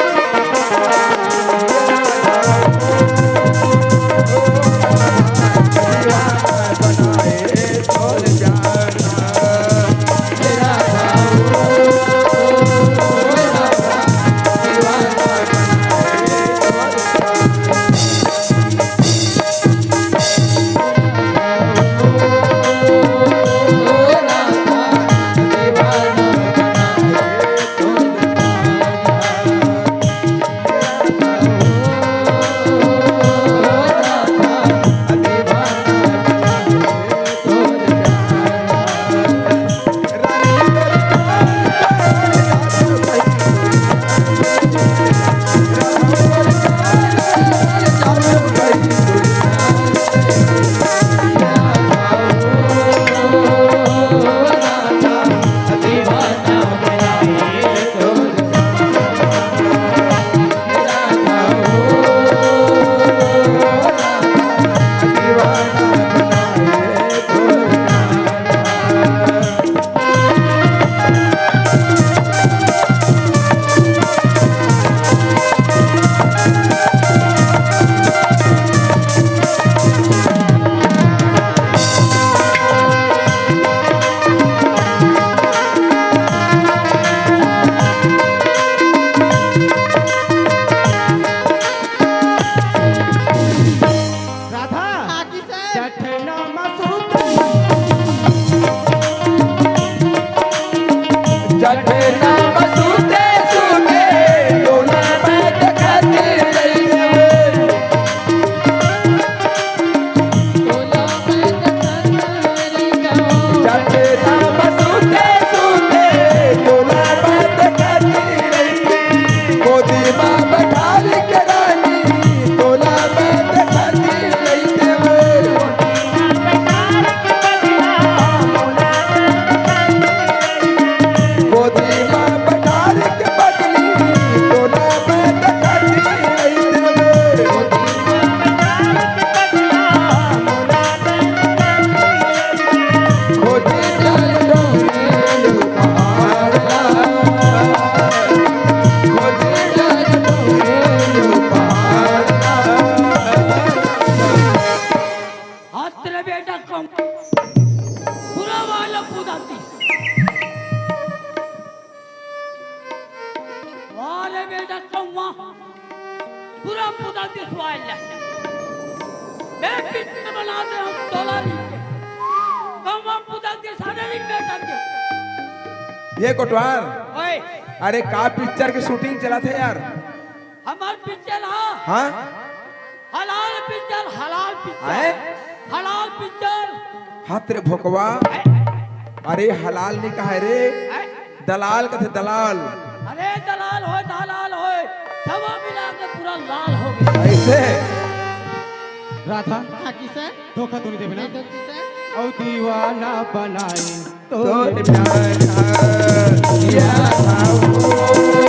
मैं पिक्चर बनाते हूँ डॉलर कम पुता के सारे दिन बैठ के ये कोटवार ओए अरे का पिक्चर की शूटिंग चला थे यार। हमार पिक्चर हाँ हलाल पिक्चर आए? हलाल पिक्चर हाथ रे भोकवा अरे हलाल नहीं कहा रे दलाल कथे दलाल अरे दलाल हो सब मिला के पूरा लाल हो गया ऐसे राधा हाँ किसान धोखा तो नहीं देवे ना नहीं तो किसान और दीवाना बनाई तो तो प्यार किया था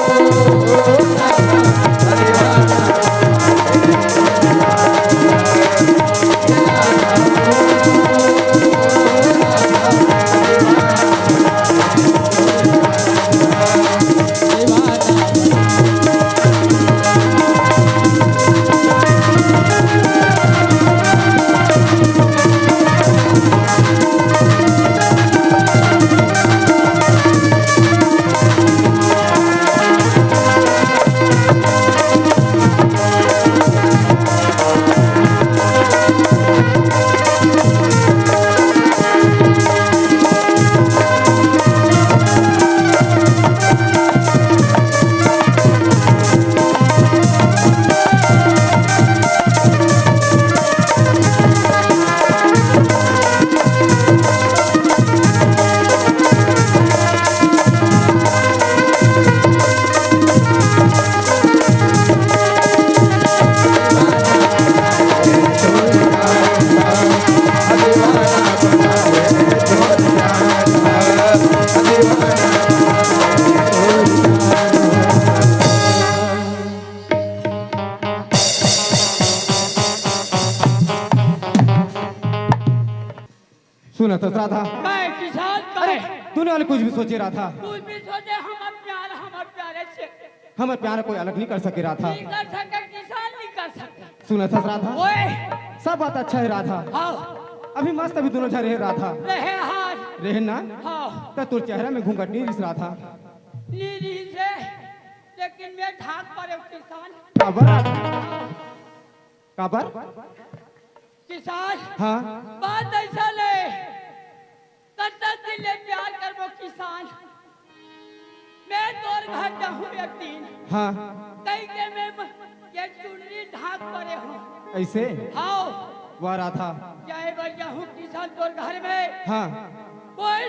सुना तो राधा मैं किसान अरे करे तूने वाले कुछ भी सोचे रहा था कुछ भी सोचे हमार प्यारे से हमारे प्यार कोई अलग नहीं कर सके रहा था नहीं कर सके किसान नहीं कर सकता सुना था राधा ओए सब बात अच्छा है राधा हाँ अभी मस्त अभी दोनों रहे रहा था रहे हाथ रहे ना हाँ तो तोर चेहरा में घूंघट नहीं दिख रहा था नीली से लेकिन मैं ढाक पर किसान काबर काबर किसान हाँ बात ऐसा ले करता दिल प्यार करबो किसान मैं तोर घर जाऊँ एक दिन हाँ कहीं के मैं ये चुनरी ढाक परे हूँ ऐसे हाँ वह राधा जाए बर जाऊँ किसान तोर घर में हाँ कोई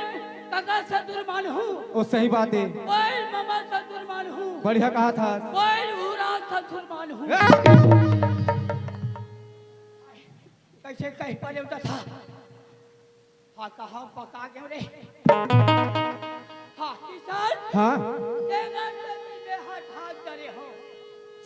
काका सदुरमान हूँ वो सही बात है कोई मामा सदुरमान हूँ बढ़िया कहा था कोई हुरा सदुरमान हूँ कैसे कह पड़े उठा था हाँ कहा पका के रे हाँ किसान हाँ तेरा में हाथ करे हो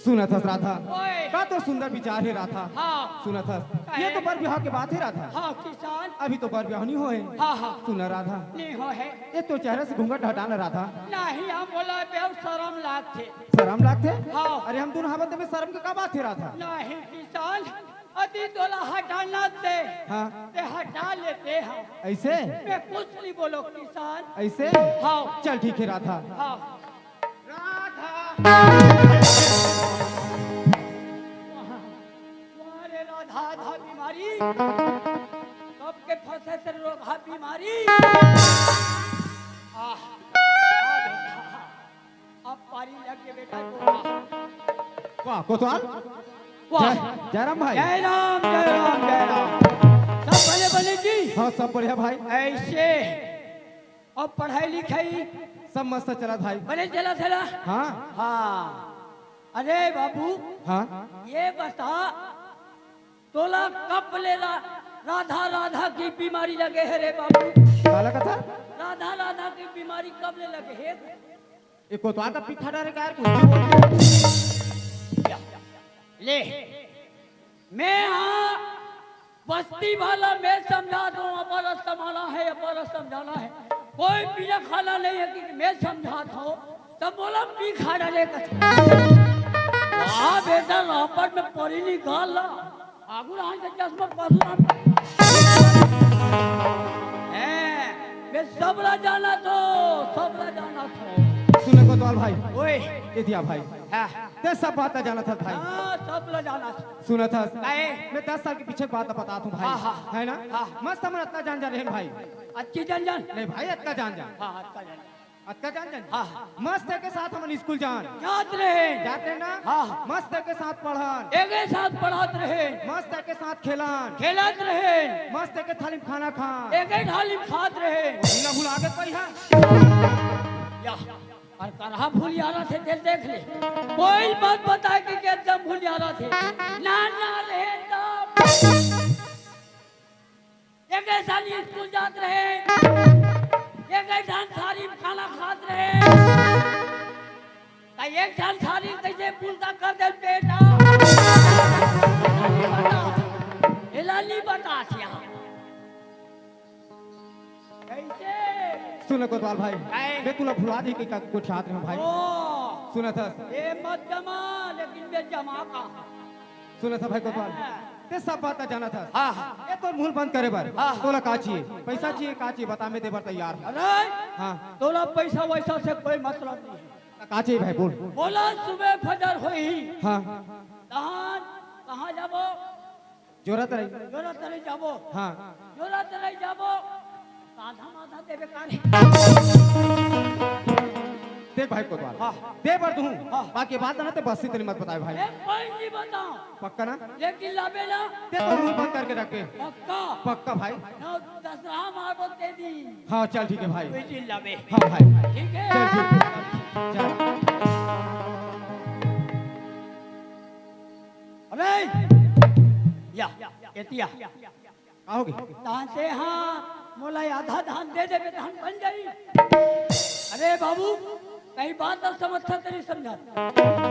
सुना था राधा ओए का तो सुंदर विचार है राधा हाँ सुना था ये तो बर ब्याह के बात है राधा हाँ किसान अभी तो बर ब्याह नहीं होए हाँ हाँ सुना राधा नहीं हो है ये तो चेहरे से घूंघट हटाना राधा नहीं हम बोला बेहद शर्म लाग थे शर्म लागते हाँ। अरे हम दोनों हावत में शर्म के का बात है राधा नहीं किसान अति तोला हटाना से हाँ ते हटा लेते हैं ऐसे मैं कुछ नहीं बोलो किसान ऐसे हाँ चल ठीक है राधा हाँ तुम्हारे राधा धा बीमारी कब के फंसे से रोग बीमारी अब पारी लग के बेटा वाह कोतवाल वाह जयराम भाई जय राम जय राम जय राम सब भले भले जी हाँ सब बढ़िया भाई ऐसे अब पढ़ाई लिखाई सब मस्त चला भाई बने चला चला हाँ हाँ अरे बाबू हाँ ये बता तोला कब ले राधा राधा की बीमारी लगे है रे बाबू काला कथा राधा राधा की बीमारी कब ले लगे है ये कोतवाल का पीठा डाले का यार कुछ ले मैं हाँ बस्ती वाला मैं समझा दूं अपना संभाला है अपना समझाना है कोई पीना खाना नहीं है कि मैं समझाता हूँ तब बोला पी खा डाले वाह बेटा रापट में परी नहीं गाल ला आगू रहा से चश्मा पासू मैं सबला जाना तो सबला जाना तो सुने कोतवाल भाई ओए ये दिया भाई हाँ ते सब बात जाना था भाई। हाँ, सब लोग जाना सुना था काहे? मैं 10 साल के पीछे की बात बताता हूँ भाई। हाँ, हाँ, है ना? हाँ। मस्त हमर अत्ता जान जा रहे हैं भाई। अच्छी जान जान नहीं भाई अत्ता जान जा। हाँ अच्छा जान अत्ता जान जान। हाँ, हाँ। मस्त है के साथ हम स्कूल जान याद रहे जाते ना। हाँ, हाँ। मस्त है के साथ पढ़न, एक ही साथ पढ़ात रहे मस्त है के साथ खेलन, खेलत रहे मस्त है के थाली में खाना खान। एक ही थाली में खात रहे ना भूल आगे कोई है। या और कहाँ भूल जा रहा थे दिल देख ले कोई बात बता कि एकदम भूल जा रहा थे ना ना रहे तब एक ही साली स्कूल जात रहे एक ही ढंग थाली में खाना खात रहे एक ढंग थाली कैसे पूजा कर दे बेटा हिलाली बता सिया कैसे सुन कोतवाल भाई काहे? मैं तुला भुला दी कि का कुछ याद रहे भाई। ओ सुना था ये मत जमा लेकिन मैं जमा का सुना था भाई कोतवाल ते सब बात जाना था। हाँ हाँ ये तो मुंह बंद करे बर। हाँ। तोला का चाहिए पैसा चाहिए का चाहिए बता मैं देवर तैयार हूँ। अरे हाँ तोला पैसा वैसा से कोई मतलब नहीं है का चाहिए भाई बोल। बोला सुबह फजर हुई हाँ कहाँ जाबो जोरत रही। जोरा तले जाबो हाँ जोरा तले जाबो आधा माथा देवे कारे देख भाई कोतवाल हाँ। दे बर तू हाँ। बाकी बात ना ते बस इतनी मत बताए भाई। एक कोई नहीं बताओ पक्का ना लेकिन लाबे ना ते तो मुंह बंद करके रखे। पक्का पक्का भाई। ना दसरा मारो दे दी हाँ चल ठीक है भाई। कोई चीज लाबे हाँ भाई ठीक है चल ठीक है चल। अरे या एतिया आओगे धान से हाँ मोला आधा धान दे दे धान बन जाई अरे बाबू कई बात तो समझता तेरी समझा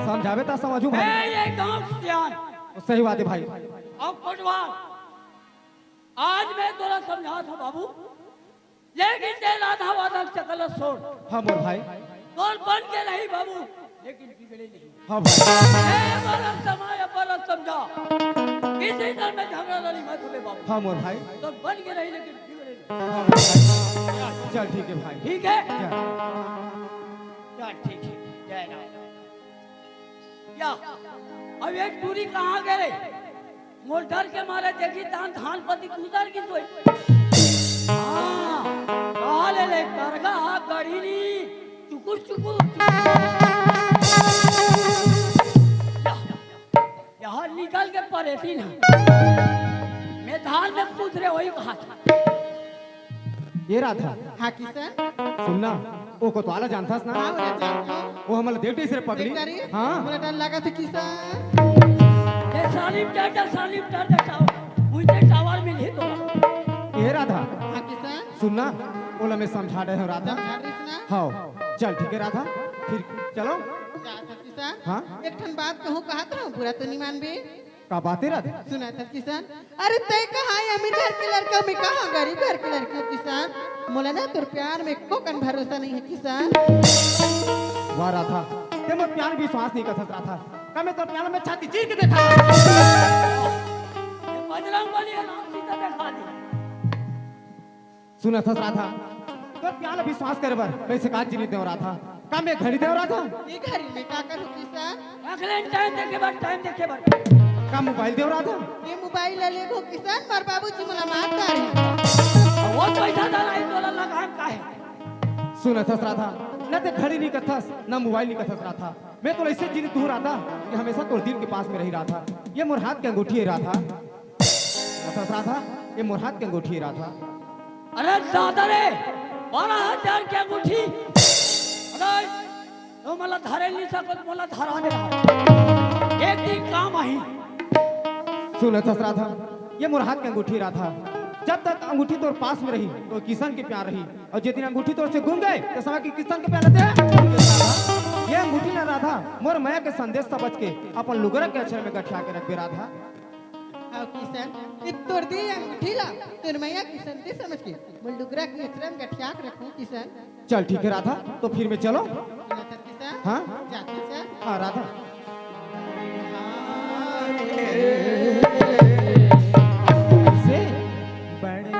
समझावे ता समझू भाई। ये गांव ज्ञान सही बात है भाई। और कोटवाल आज मैं तोरा समझा था बाबू लेकिन तेरा आधा वादा चकल छोड़ हाँ मोर भाई। तोर बन के नहीं बाबू लेकिन बिगड़े नहीं हाँ भाई। ए बरस समय बरस समझा किसी तरह में झगड़ा लड़ी मत हुए बाबू हाँ मोर भाई। तो बन के नहीं लेकिन बिगड़े नहीं हाँ मोर भाई। चल ठीक है भाई। ठीक है चल। चल ठीक है जय राम क्या अब एक दूरी कहाँ गए मोर डर के मारे देखी धान धान पति गुजर की सोई हाँ ले करगा गढ़ीनी चुकुर चुकुर यहाँ निकल के परे थी ना मैं धान में पूछ रहे वही कहा था ये राधा हाँ किसान सुनना वो कोतवाला जानतास ना हाँ बोले जानता वो हमला देवटी से पकड़ी। देख तारी हाँ मुझे डर लगा था किसान ये सालिम टाटा टावर मुझे टावर मिल ही तो ये राधा हाँ किसान सुनना ओला मैं समझा रहे हो राधा। समझा रही थी ना हाँ चल ठीक है राधा फिर चलो। जाता किसान हाँ? एक ठन बात कहूँ कहा था बुरा तो नहीं मानबे का बात है राधा। सुना था किसान अरे तय कहाँ है अमीर घर के लड़का में कहाँ गरीब घर के लड़के किसान मोला ना तुर प्यार में को कन भरोसा नहीं है किसान वाह राधा ते मैं प्यार विश्वास नहीं कर सकता था का मैं तो प्यार में छाती चीर के देखा। बजरंग बली नाम सीता दिखा दी सुना था राधा तो प्यार विश्वास करे बर कैसे काज नहीं देव राधा का मैं घड़ी देव राधा ये घरी में का करूँ किसान रख ले टाइम देखे बाद का मोबाइल देव राधा ये मोबाइल ले गो किसान मार बाबूजी मोला मार करे वो पैसा डाला ही तोला लगाम का है सुना था राधा न ते घड़ी नहीं कथस न मोबाइल नहीं कथस राधा मैं तो ऐसे जीने दूर रहा था कि हमेशा तो दिल के पास में रही रहा था। ये मोर हाथ के अंगूठी है राधा राधा ये मोर हाथ के अंगूठी है राधा। अरे दादा रे 12,000 की अंगूठी अरे तो मला धारे नहीं सकत मला धारा दे एक दिन काम आई सुन राधा ये मोर हाथ के अंगूठी राधा जब तक अंगूठी तोर पास में रही तो किसान के प्यार रही और जिस दिन अंगूठी तोर से घूम गए तो समय की किसान के प्यार रहते ये अंगूठी ना राधा मोर माया के संदेश समझ के अपन लुगरा के अक्षर में गठिया के रखबे राधा। हाँ किसान ये तोड़ दी अंगूठी ला तुर मैया किसान दे समझ के मुलडुगरा के अक्षर में गठिया के रखूं किसान चल ठीक है राधा तो फिर मैं चलो। सुना था किसान हाँ जाते सर हाँ राधा से बड़े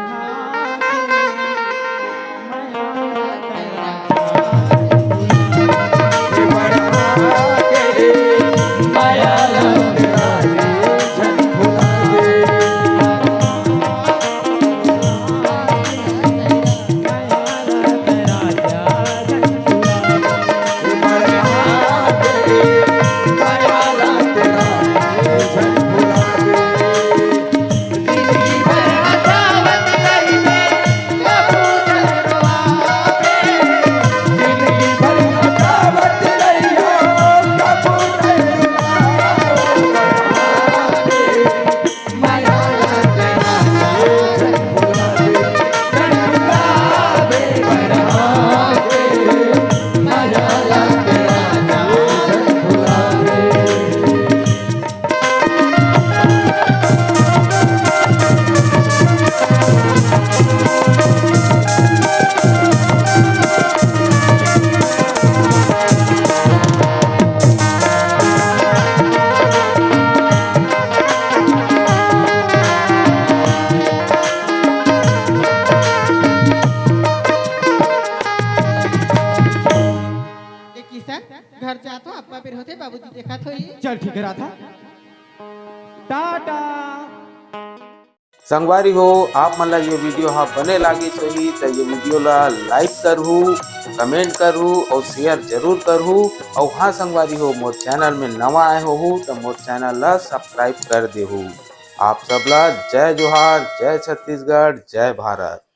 चल ठीक है राधा, टाटा। संगवारी हो आप मन ला ये वीडियो हा बने लागी होही तो ये वीडियो ला लाइक करहू, कमेंट करहू और शेयर जरूर करहू। और हाँ संगवारी हो मोर चैनल में नवा आए हो तो मोर चैनल ला सब्सक्राइब कर देहू। आप सब ला जय जोहार, जय छत्तीसगढ़, जय भारत।